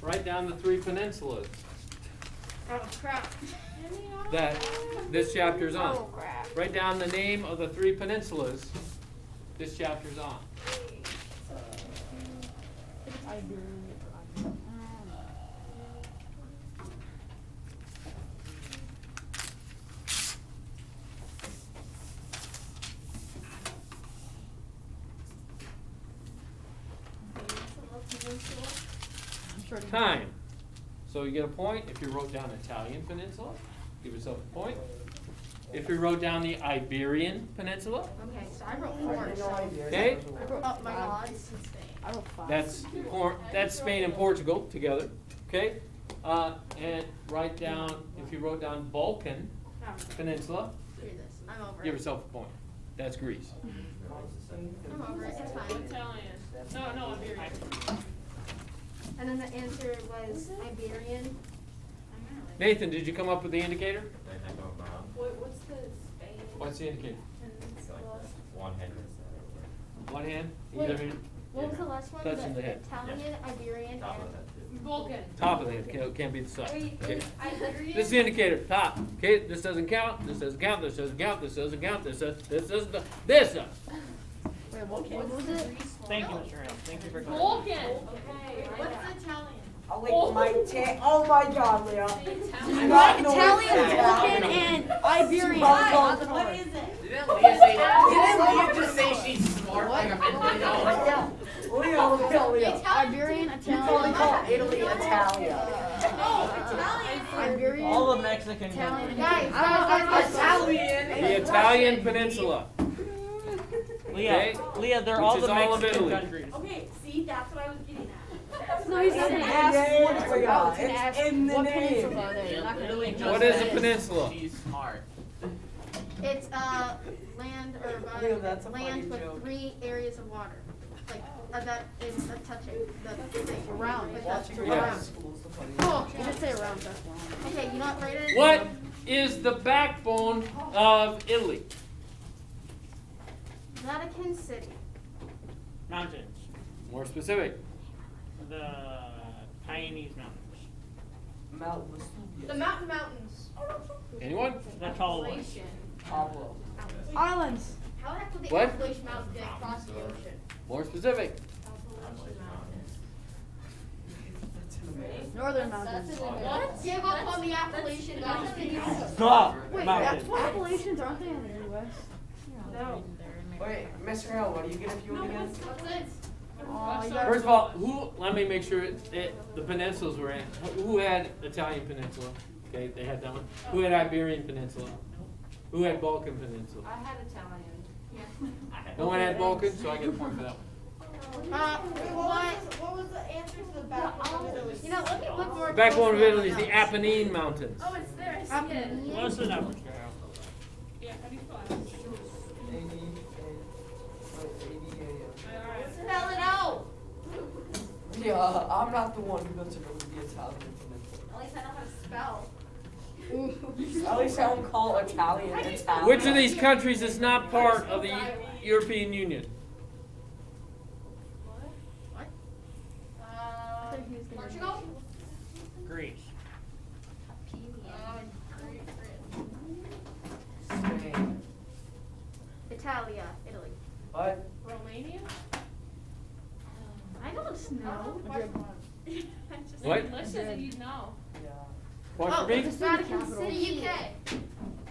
Write down the 3 peninsulas Oh crap. that this chapter's on. Oh crap. Write down the name of the 3 peninsulas this chapter's on. Time. So you get a point if you wrote down Italian Peninsula. Give yourself a point. If you wrote down the Iberian Peninsula, Okay, so I wrote 4. okay, Oh my god. I wrote 5. that's Spain and Portugal together, okay? And write down, if you wrote down Balkan Peninsula, Hear this. I'm over give it. yourself a point. That's Greece. I'm over it. It's fine. Italian. No, Iberian. And then the answer was Iberian. Nathan, did you come up with the indicator? What's the Spain? What's the indicator? One hand. One hand? Wait. Either hand? What was the last one? Touching the head. Italian, Iberian, Top of and that too. Vulcan. Top of the head, can't be the side. Wait, Okay. Iberian? This is the indicator, top. Okay, this doesn't count, this doesn't count, this doesn't count, this doesn't count, this doesn't, this does. Wait, what was it? Thank you, Mr. Hale. Thank you for clarifying. Vulcan. Okay. What's Italian? I'll lick my tail. Oh my god, Leah. Italian. Not know Italian, it's Vulcan, and Iberian. What is it? Didn't Leah just say she's smart like a minute ago? Leah. Iberian, You probably Italian, call Italy Italia. Oh, Italian. Iberian. All the Mexican Italian. countries. Guys, Italian. The Italian Peninsula. Leah, Leah, they're all Which the is all of Mexican Italy. countries. Okay, see, that's what I was getting at. No, he's not gonna ask what it's about. He's gonna ask It's in the what name. peninsula are they. You're not gonna Literally know. just What is a said peninsula? She's smart. It's land or Leah, that's a land funny with joke. 3 areas of water. Like that is touching the thing. Around. With that Watching Yes. around school's the funniest. Oh, You just say around, that's wrong. okay, you know what, Brayden? What is the backbone of Italy? Vatican City. Mountains. More specific. The Pyrenees Mountains. Mount Vesuvius. The Mountains. Anyone? The tall ones. Appalachian. Pablo. Islands. How the heck would the What? Appalachian Mountains get across the ocean? More specific. That's in America. Northern mountains. What? Give up on the Appalachian Mountains. The Wait, mountains. Appalachians aren't they in the US? No. Wait, Mr. Hale, what do you get if you win again? What's this? Oh, you got First of all, let me make sure the peninsulas were in. Who had Italian Peninsula? Okay, they had that one. Who had Iberian Peninsula? Who had Balkan Peninsula? I had Italian. No one had Balkan, so I get a point for that one. What? was the answer to the backbone of Italy? You know, let me look more. The backbone of closely Italy is on the Apennine Mountains. Oh, it's there. I see it. What's the number, Mr. Hale? Yeah, how do you spell it? Spell it out. Yeah, I'm not the one who doesn't know the Italian peninsula. At least I know how to spell. At least I don't call Italian Italian. Which of these countries is not part of the European Union? Portugal? Greece. Spain. Italia, Italy. What? Romania? I don't know. What? English says you'd know. Yeah. Point Oh, for me? it's Vatican Capital. City, UK.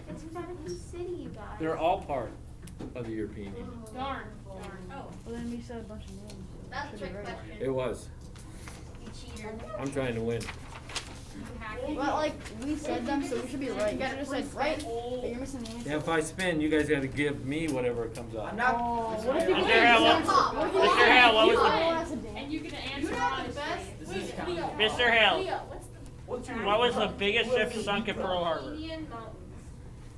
It's Vatican City, you guys. They're all part of the European Union. Darn. Oh. Well, then we said a bunch of names. so That's a should trick be right. question. It was. You cheater. I'm trying to win. Well, like, we said them, so we should be right. You should have said right, but you're missing the answer. Yeah, if I spin, you guys gotta give me whatever comes I'm out. not. Oh, what if you Mr. win? Hale, Mr. Hale, what was the That's a damn. And you get to answer You have the honestly. best. This is Wait, Leo. Mr. Hale, Leo, what's the what was the biggest ship sunk at Pearl Harbor? Indian Mountains?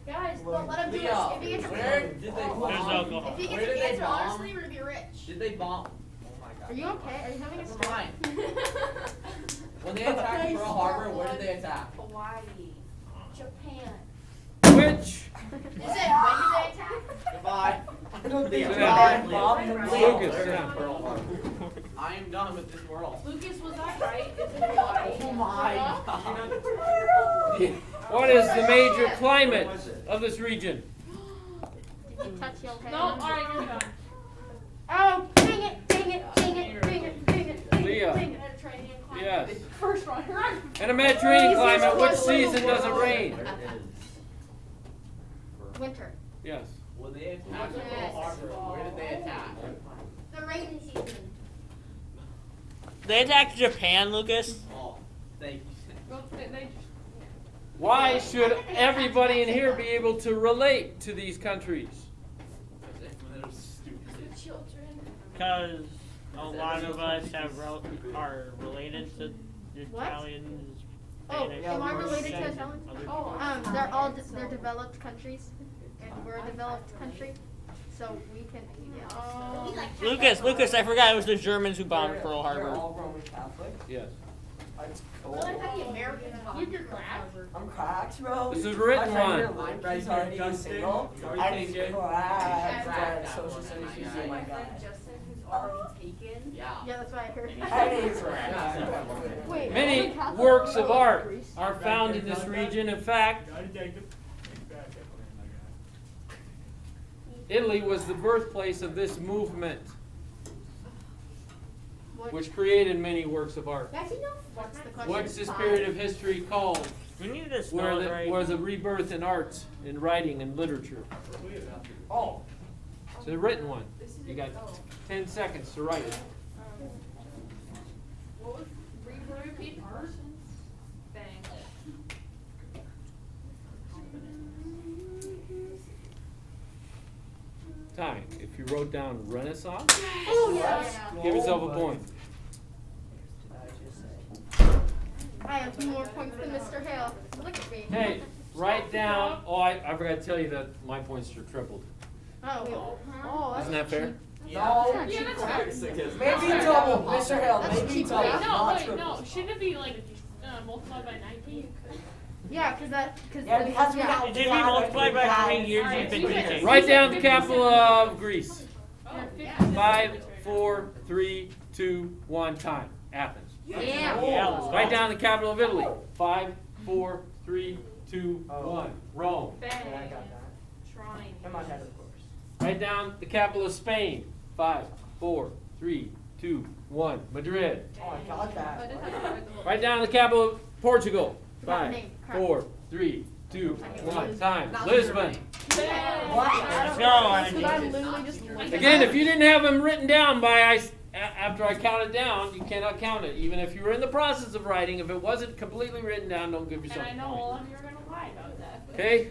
Guys, don't let him do this. Leo, If he gets where did they There's bomb? alcohol. if he Where gets did the they answer bomb? honestly, we're gonna be rich. Did they bomb? Oh my god. Are you okay? Are you having a That's stroke? fine. When they attacked Pearl Harbor, where did they attack? Hawaii. Japan. Which? Is it when did they attack? Goodbye. I don't think Sit I down. bombed them. Lucas, sit down. Pearl Harbor. I am done with this world. Lucas, was that right? Is it white? Oh my god. What is the major climate of this region? Did you touch your head? No, alright, you're done. Oh, dang it, dang it, dang it, dang it, dang it, dang it, Leah. dang it. Mediterranean climate. Yes. First one, right? In a Mediterranean climate, which season does it rain? Winter. Yes. When they attacked Pearl Harbor, where did they attack? The rainy season. They attacked Japan, Lucas. Oh, thank you. Well, they Why should everybody in here be able to relate to these countries? They're stupid. children. Because a lot of us are related to What? Italians. Oh, Spanish, am I we're related to and Italians? other Oh, people. They're all they're developed countries, and we're a developed country, so we can. Oh. Lucas, I forgot it was the Germans who bombed They're- Pearl They're Harbor. all Roman Catholic. Yes. That's cool. Well, I thought the Americans Luke, you're cracked. I'm cracked, bro. This is a written My friend one. here, Luke, he's already single. And he's cracked at social studies. He's oh my god. Justin, who's already taken. Yeah. Yeah, that's why I heard. And he's cracked. Wait, Many works of art are found in this region. In fact, Italy was the birthplace of this movement, which created many works of art. What's the question? What's this period of history called? We need to Where spell it the, right. where the rebirth in arts, in writing, and literature. Oh. It's a written one. You got 10 seconds to write it. What was repeat art? Bang. Time. If you wrote down Renaissance, Oh yeah. give yourself a point. I have more points than Mr. Hale. Look at me. Hey, write down. Oh, I forgot to tell you that my points are tripled. Oh. Isn't that fair? No. Yeah, that's fair. Maybe double, Mr. Hill. Maybe cheap. double. Wait, no, not wait, triple. no. Shouldn't it be like multiplied by 19? Yeah, because that. Yeah, because we got It should be multiplied by how many years Alright, you've so been you teaching. Write down the capital of Greece. Oh, 5, 4, 3, 2, 1. Time. Athens. Yeah. Yeah, let's Write go. down the capital of Italy. 5, 4, 3, 2, 1. Rome. Bang. Yeah, I got that. Trying. In my head, of course. Write down the capital of Spain. 5, 4, 3, 2, 1. Madrid. Oh, I got that. Write down the capital of Portugal. Forgot the 5, name. Crap. 4, 3, 2, 1. Time. Not Lisbon. Let's go. Because I'm literally just looking. Again, if you didn't have them written down after I counted down, you cannot count it. Even if you were in the process of writing, if it wasn't completely written down, don't give And yourself I a know point. all of you are gonna lie about that. Okay?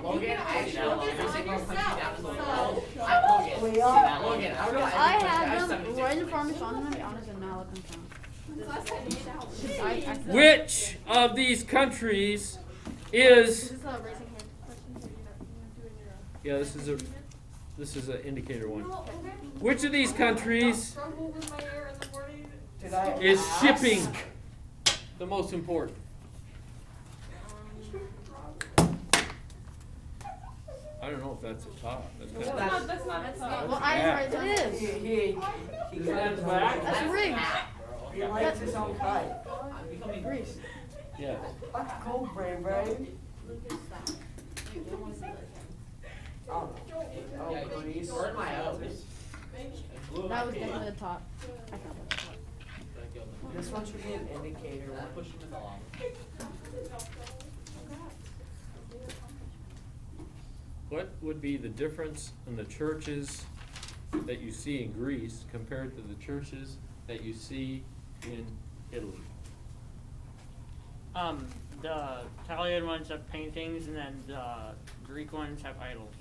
Logan, I actually know every single country down in the world. We Logan, see are- that, Logan. I know every I country. had have them 76 right in front of places. me, so I'm gonna be honest and not look them down. Which of these countries is? Is this a raising hand question? Yeah, this is an indicator one. Which of these countries Did I is ask? shipping the most important? I don't know if that's a top. That's kind of, That's not. Well, I Yeah. already done it. He Stands back. That's rigged. He likes his own cut. Greece. Yes. Let's go, Bray Bray. Oh, Yeah, Greece. Burn my O's. That was definitely the top. I found it. This one should be an indicator one. Push him in the lava. What would be the difference in the churches that you see in Greece compared to the churches that you see in Italy? The Italian ones have paintings, and then the Greek ones have idols.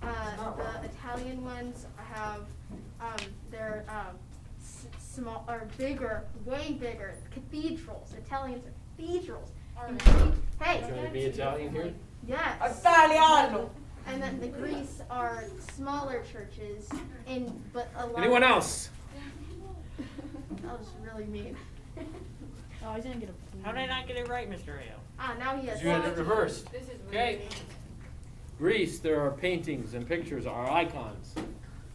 The Italian ones have, they're small or bigger, way bigger. Cathedrals. Italians are cathedrals. And hey, Trying to be Italian here? yes. Italiano. And then the Greece are smaller churches, but a lot. Anyone else? That was really mean. Oh, I didn't get a. How did I not get it right, Mr. Hale? Now he has. You had it reversed. This is Okay. Greece, there are paintings and pictures, are icons.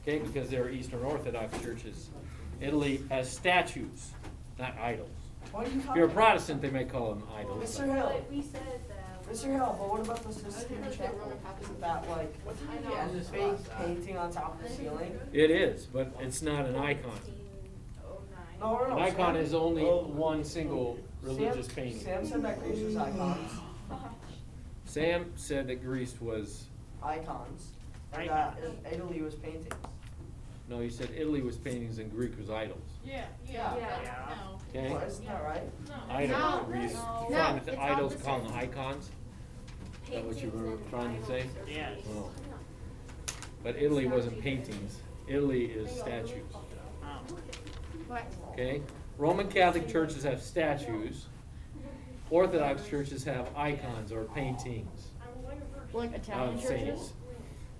okay, because they're Eastern Orthodox churches. Italy has statues, not idols. What are you If talking you're a about? Protestant, they may call them idols. Mr. Hill, We said that. Mr. Hill, but what about the Sistine Chapel? Isn't that like a big painting on top of the ceiling? It is, but it's not an icon. No, An icon is only one single religious Sam painting. said that Greece was icons. Sam said that Greece was, Icons. And that Italy was paintings. no, he said Italy was paintings and Greek was idols. Yeah. Yeah. No. Okay? Well, isn't that right? Idols, we use, No, find it's that all idols the call same. them icons? Is that what you were trying to say? Yes. No. But Italy wasn't paintings, Italy is statues, Oh. What? okay? Roman Catholic churches have statues, Orthodox churches have icons or paintings Like Italian of churches? saints.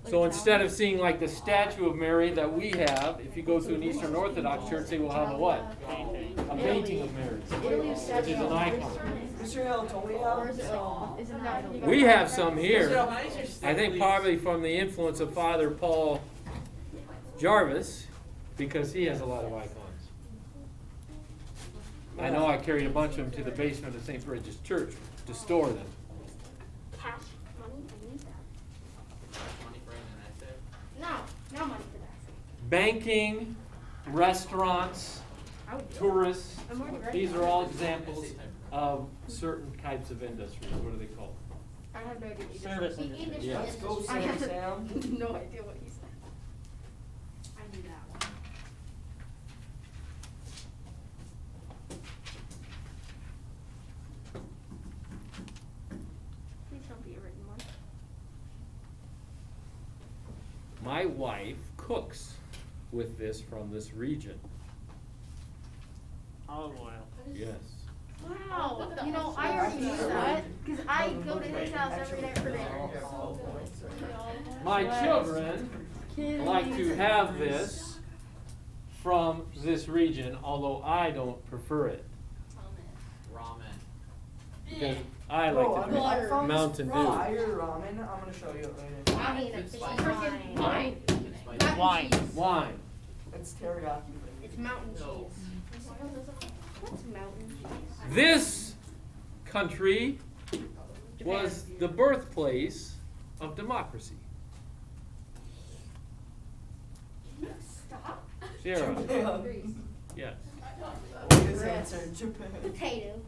So instead of seeing like the statue of Mary that we have, if you go to an Eastern Orthodox church, they will have a what? A painting of Mary, Italy is which is an icon. Mr. Hill, don't we Or have? is it like, is it not? We have some here, I think probably from the influence of Father Paul Jarvis, because he has a lot of icons. I know I carried a bunch of them to the basement of St. Bridget's Church to store them. Cash money? I need that. Money for it and that's it. No money for that. Banking, restaurants, I would do it. tourists, I'm already ready. these are all examples of certain types of industries. What are they called? I have no idea what you just Service said. industry. Yeah. Let's go, I have Sam. no idea what you said. I knew that one. Please don't be a written one. My wife cooks with this from this region. Olive oil. Yes. Wow, you know, I already knew that, cause I go to his house every night for dinner. My children like to have this from this region, although I don't prefer it. Ramen. Because I Bro, like to I drink found Mountain this Dew. fire ramen. I'm gonna show you it later. I mean, it's freaking Wine. mac and Wine. cheese. Wine. It's teriyaki. It's mountain cheese. What's mountain cheese? This country was the birthplace of democracy. Stop. Sierra, Japan. yes. His answer, Japan. Potato.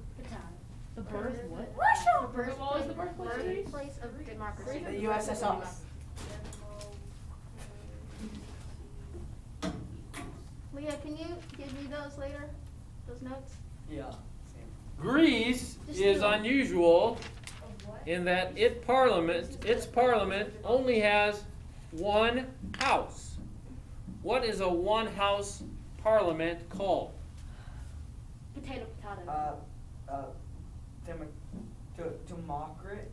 The birth what? Russia. What was the birthplace? Birthplace of democracy. The USSR. Leah, can you give me those later? Those notes? Yeah. Greece is unusual in that its parliament only has one house. What is a one-house parliament called? Potato, potato. Democrat.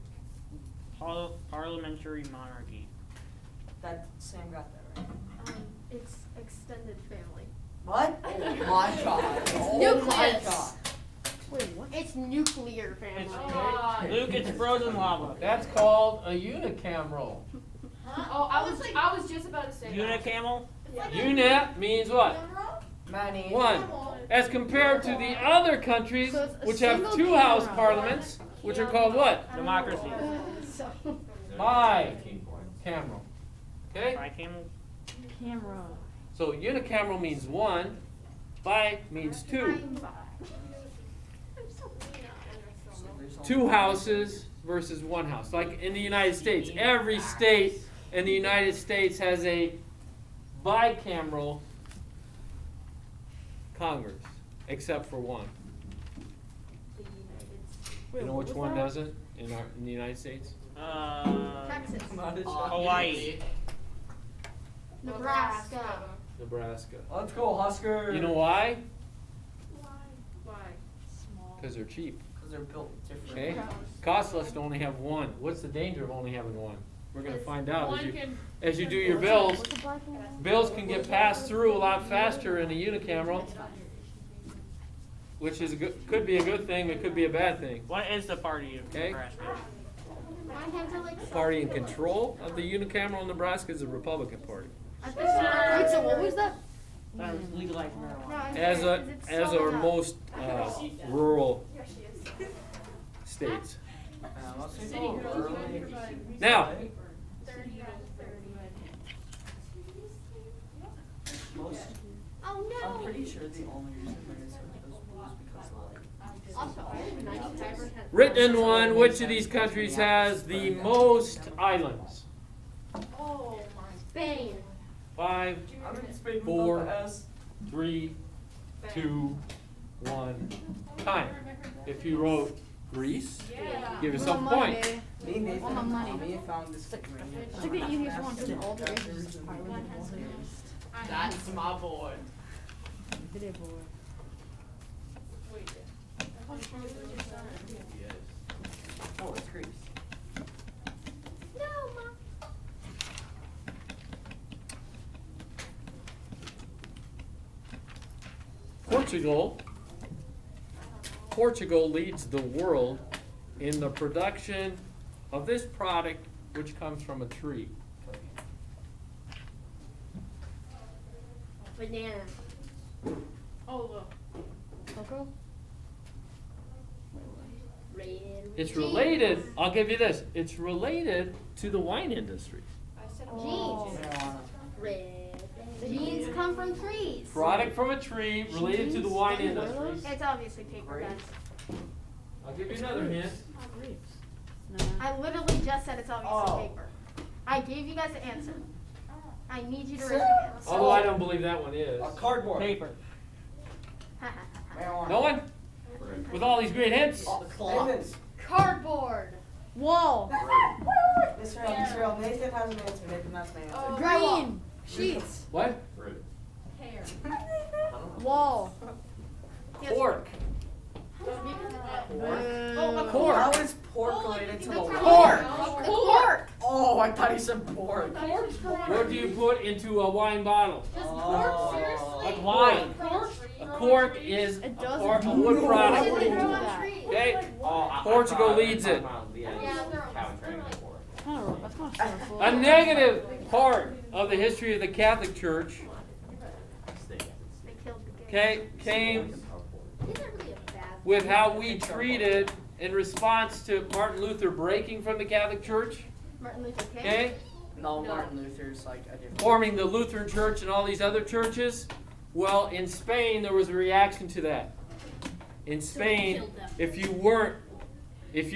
Parliamentary monarchy. That Sam got that right. It's extended family. What? Oh my god. Oh my nucleus. god. Wait, what? It's nuclear family. Luke, it's frozen lava. That's called a unicameral. Oh, I was just about to say that. Unicamel? Unit means what? Manny. One. As compared to the other countries, So it's a which have single two-house camera. parliaments, which are called what? Democracy. So, Bicameral. Okay? Bicameral? Camera. So unicameral means one, bi means two. Two houses versus one house. Like in the United States, every state in the United States has a bicameral Congress, except for one. You know which one doesn't in the United States? Texas. Hawaii. Nebraska. Nebraska. Let's go, Husker. You know why? Why? Because they're cheap. Because they're built different. Okay? Costs less to only have one. What's the danger of only having one? We're going to find out as you do your bills. Bills can get passed through a lot faster in a unicameral, which is could be a good thing, it could be a bad thing. What is the party of Okay. Nebraska? My hands are like The party in control of the unicameral in Nebraska is the Republican Party. Wait, so what was that? That was legalized marijuana. As our most rural states. Most people early. Now, Most, Oh I'm no. pretty sure the only reason Minnesota does blue is because of like. Also, written one, which of these countries has the most islands? oh my. Spain. 5, I'm in Spain Four. without the S. 3, 2, 1, time. If you wrote Greece, give yourself a point. Me and Nathan Well, how and money? Tommy found this It's like the easiest one because all the races is Ireland and Wales. That's my boy. Video boy. Oh, it's Greece. No, Mom. Portugal leads the world in the production of this product, which comes from a tree. Banana. Oh, look. Coco? Red. It's related, I'll give you this, it's related to the wine industry. I said Jeans. Marijuana. Red. Jeans come from trees. Product from a tree related to the wine industry. it's obviously paper, guys. I'll give you another hint. Grapes. Nah. I literally just said it's obviously Oh. paper. I gave you guys the answer. I need you to raise your hands. Although I don't believe that one is. Cardboard. Paper. Marijuana. No one? With all these great hints? Oh, the clock. Cardboard. Wall. Israel, Nathan has an answer. Nathan has an answer. Green. Sheets. What? Hair. Wall. Pork. Oh, Pork. How is pork related to the Pork. Pork. Oh, I thought he said pork. What do you put into a wine bottle? Oh. Like wine. A cork is a It doesn't part of do wood that. product. It doesn't do on that. trees. Okay? Oh, Portugal leads it. That's not circle. A negative part of the history of the Catholic Church, They killed the gay. okay, came Isn't that really a bad with how we treated in response to Martin Luther breaking from the Catholic Church, Martin Luther King. okay? No, Martin Luther's like a different. Forming the Lutheran Church and all these other churches. Well, in Spain, there was a reaction to that. In Spain, if you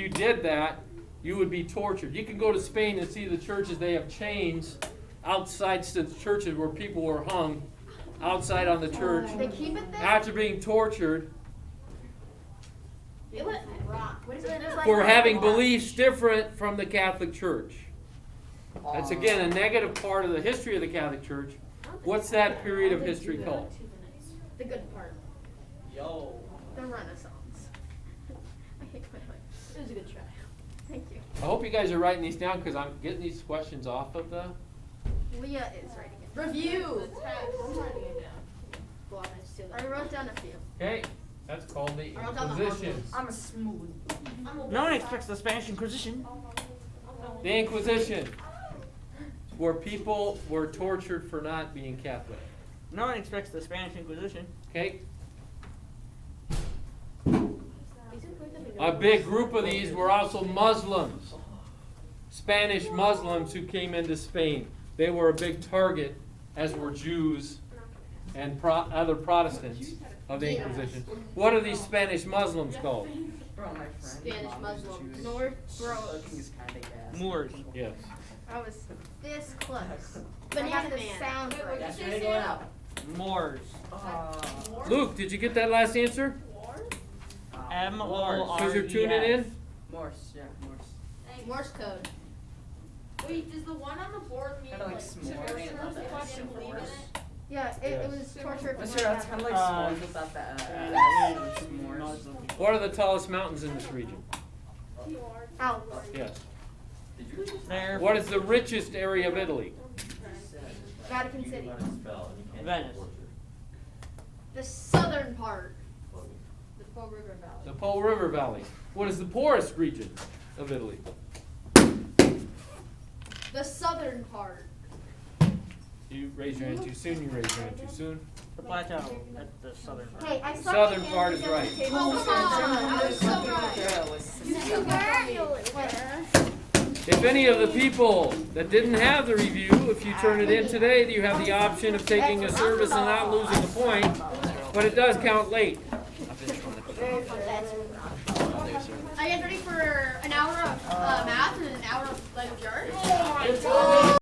did that, you would be tortured. You can go to Spain and see the churches, they have chains outside the churches where people were hung outside on the church They keep it there? after being tortured It was rock. What is it? There's like for having rock. beliefs different from the Catholic Church. That's again a negative part of the history of the Catholic Church. What's that period of history called? The good part. Yo. The Renaissance. I hate my life. It was a good try. Thank you. I hope you guys are writing these down because I'm getting these questions off of the. Leah is writing it. Review. Well, I wrote down a few. Okay, that's called the I wrote down the Inquisition. I'm a smooth. No one expects the Spanish Inquisition. The Inquisition, where people were tortured for not being Catholic. No one expects the Spanish Inquisition. Okay. A big group of these were also Muslims, Spanish Muslims who came into Spain. They were a big target, as were Jews and other Protestants of the Inquisition. What are these Spanish Muslims called? Bro, my friend. Spanish mom is Muslim. Jewish. North So Bros. he's kinda gas. Moors. Yes. I was this close. Banana I have the man. sound right. That's ready going up. Moors. Luke, did you get that last answer? M-O-R-E-S. Because you're tuning in? Morse, yeah, Morse. Morse code. Wait, does the one on the board mean Kinda like like s'mores. severe if you believe in it? Yeah, it was torture. But sure, that's kinda like s'mores without the s'mores. What are the tallest mountains in this region? Alps. Yes. There. What is the richest area of Italy? Vatican City. Venice. The southern part. The Po River Valley. The Po River Valley. What is the poorest region of Italy? The southern part. You raise your hand too soon, you raise your hand too soon. The plateau at the southern part. Okay, I The saw southern it part is again. right. Oh, come on, I was so right. If any of the people that didn't have the review, if you turn it in today, you have the option of taking a service and not losing a point, but it does count late. Are you guys ready for an hour of math and an hour of language arts?